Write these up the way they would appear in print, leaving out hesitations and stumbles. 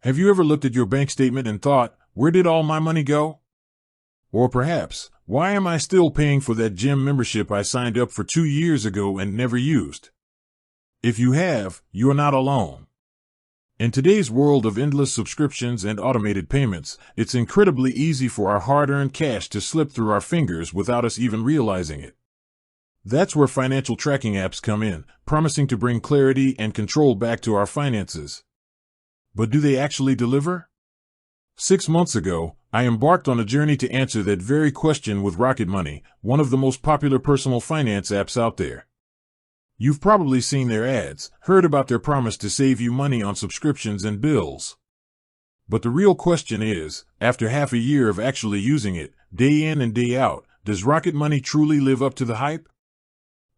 Have you ever looked at your bank statement and thought, where did all my money go? Or perhaps, why am I still paying for that gym membership I signed up for 2 years ago and never used? If you have, you are not alone. In today's world of endless subscriptions and automated payments, it's incredibly easy for our hard-earned cash to slip through our fingers without us even realizing it. That's where financial tracking apps come in, promising to bring clarity and control back to our finances. But do they actually deliver? 6 months ago, I embarked on a journey to answer that very question with Rocket Money, one of the most popular personal finance apps out there. You've probably seen their ads, heard about their promise to save you money on subscriptions and bills. But the real question is, after half a year of actually using it, day in and day out, does Rocket Money truly live up to the hype?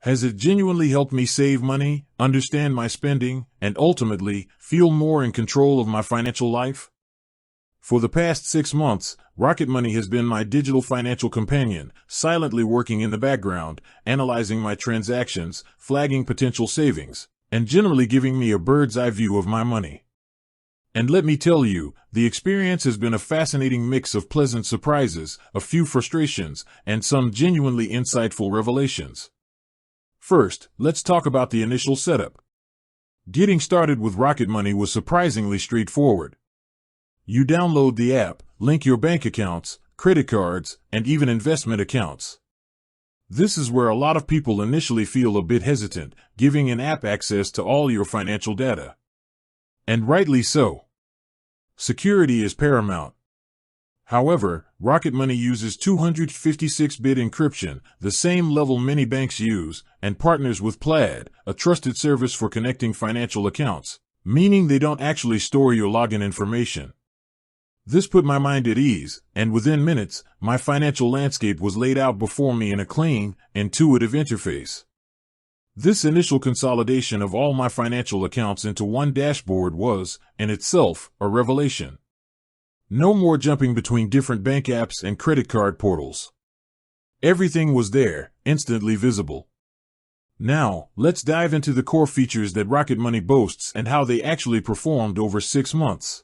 Has it genuinely helped me save money, understand my spending, and ultimately, feel more in control of my financial life? For the past 6 months, Rocket Money has been my digital financial companion, silently working in the background, analyzing my transactions, flagging potential savings, and generally giving me a bird's-eye view of my money. And let me tell you, the experience has been a fascinating mix of pleasant surprises, a few frustrations, and some genuinely insightful revelations. First, let's talk about the initial setup. Getting started with Rocket Money was surprisingly straightforward. You download the app, link your bank accounts, credit cards, and even investment accounts. This is where a lot of people initially feel a bit hesitant, giving an app access to all your financial data. And rightly so. Security is paramount. However, Rocket Money uses 256-bit encryption, the same level many banks use, and partners with Plaid, a trusted service for connecting financial accounts, meaning they don't actually store your login information. This put my mind at ease, and within minutes, my financial landscape was laid out before me in a clean, intuitive interface. This initial consolidation of all my financial accounts into one dashboard was, in itself, a revelation. No more jumping between different bank apps and credit card portals. Everything was there, instantly visible. Now, let's dive into the core features that Rocket Money boasts and how they actually performed over 6 months.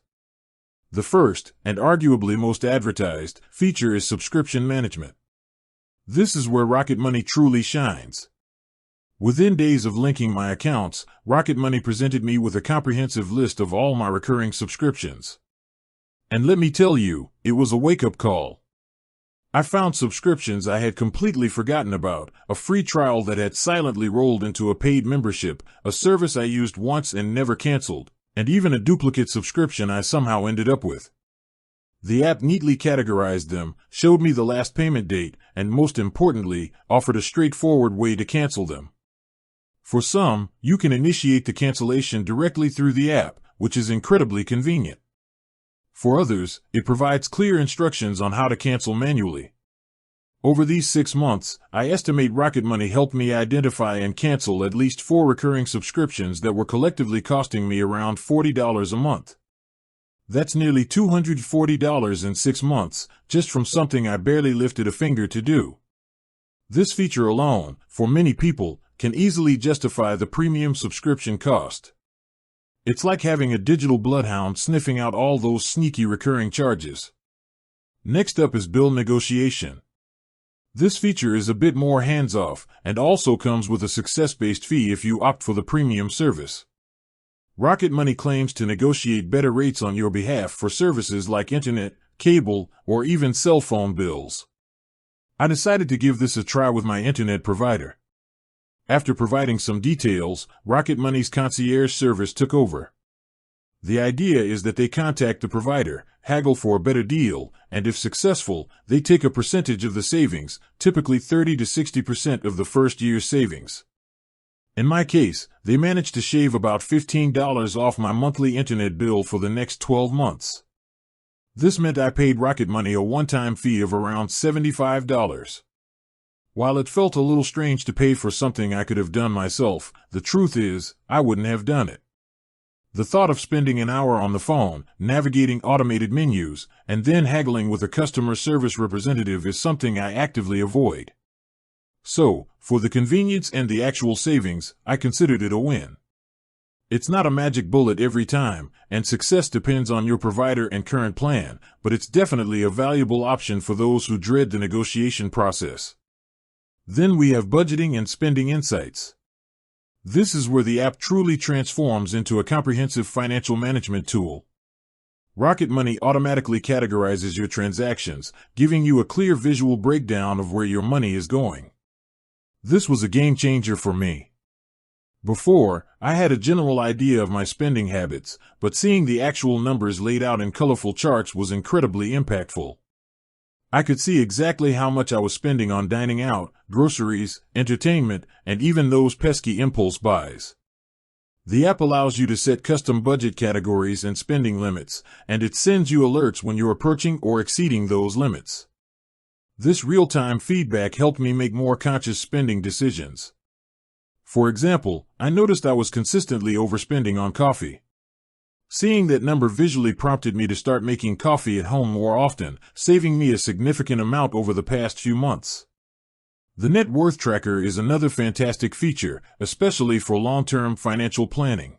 The first, and arguably most advertised, feature is subscription management. This is where Rocket Money truly shines. Within days of linking my accounts, Rocket Money presented me with a comprehensive list of all my recurring subscriptions. And let me tell you, it was a wake-up call. I found subscriptions I had completely forgotten about, a free trial that had silently rolled into a paid membership, a service I used once and never canceled, and even a duplicate subscription I somehow ended up with. The app neatly categorized them, showed me the last payment date, and most importantly, offered a straightforward way to cancel them. For some, you can initiate the cancellation directly through the app, which is incredibly convenient. For others, it provides clear instructions on how to cancel manually. Over these 6 months, I estimate Rocket Money helped me identify and cancel at least 4 recurring subscriptions that were collectively costing me around $40 a month. That's nearly $240 in 6 months, just from something I barely lifted a finger to do. This feature alone, for many people, can easily justify the premium subscription cost. It's like having a digital bloodhound sniffing out all those sneaky recurring charges. Next up is bill negotiation. This feature is a bit more hands-off and also comes with a success-based fee if you opt for the premium service. Rocket Money claims to negotiate better rates on your behalf for services like internet, cable, or even cell phone bills. I decided to give this a try with my internet provider. After providing some details, Rocket Money's concierge service took over. The idea is that they contact the provider, haggle for a better deal, and if successful, they take a percentage of the savings, typically 30 to 60% of the first year's savings. In my case, they managed to shave about $15 off my monthly internet bill for the next 12 months. This meant I paid Rocket Money a one-time fee of around $75. While it felt a little strange to pay for something I could have done myself, the truth is, I wouldn't have done it. The thought of spending an hour on the phone, navigating automated menus, and then haggling with a customer service representative is something I actively avoid. So, for the convenience and the actual savings, I considered it a win. It's not a magic bullet every time, and success depends on your provider and current plan, but it's definitely a valuable option for those who dread the negotiation process. Then we have budgeting and spending insights. This is where the app truly transforms into a comprehensive financial management tool. Rocket Money automatically categorizes your transactions, giving you a clear visual breakdown of where your money is going. This was a game changer for me. Before, I had a general idea of my spending habits, but seeing the actual numbers laid out in colorful charts was incredibly impactful. I could see exactly how much I was spending on dining out, groceries, entertainment, and even those pesky impulse buys. The app allows you to set custom budget categories and spending limits, and it sends you alerts when you're approaching or exceeding those limits. This real-time feedback helped me make more conscious spending decisions. For example, I noticed I was consistently overspending on coffee. Seeing that number visually prompted me to start making coffee at home more often, saving me a significant amount over the past few months. The net worth tracker is another fantastic feature, especially for long-term financial planning.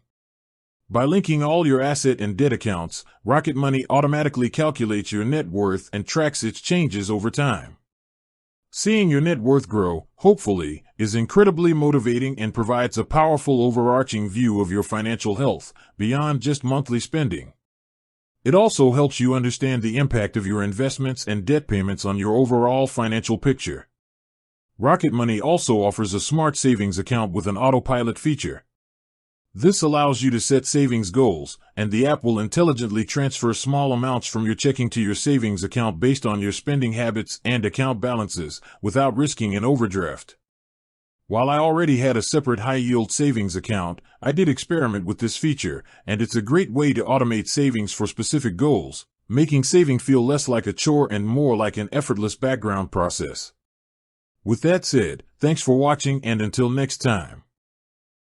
By linking all your asset and debt accounts, Rocket Money automatically calculates your net worth and tracks its changes over time. Seeing your net worth grow, hopefully, is incredibly motivating and provides a powerful overarching view of your financial health, beyond just monthly spending. It also helps you understand the impact of your investments and debt payments on your overall financial picture. Rocket Money also offers a smart savings account with an autopilot feature. This allows you to set savings goals, and the app will intelligently transfer small amounts from your checking to your savings account based on your spending habits and account balances, without risking an overdraft. While I already had a separate high-yield savings account, I did experiment with this feature, and it's a great way to automate savings for specific goals, making saving feel less like a chore and more like an effortless background process. With that said, thanks for watching, and until next time.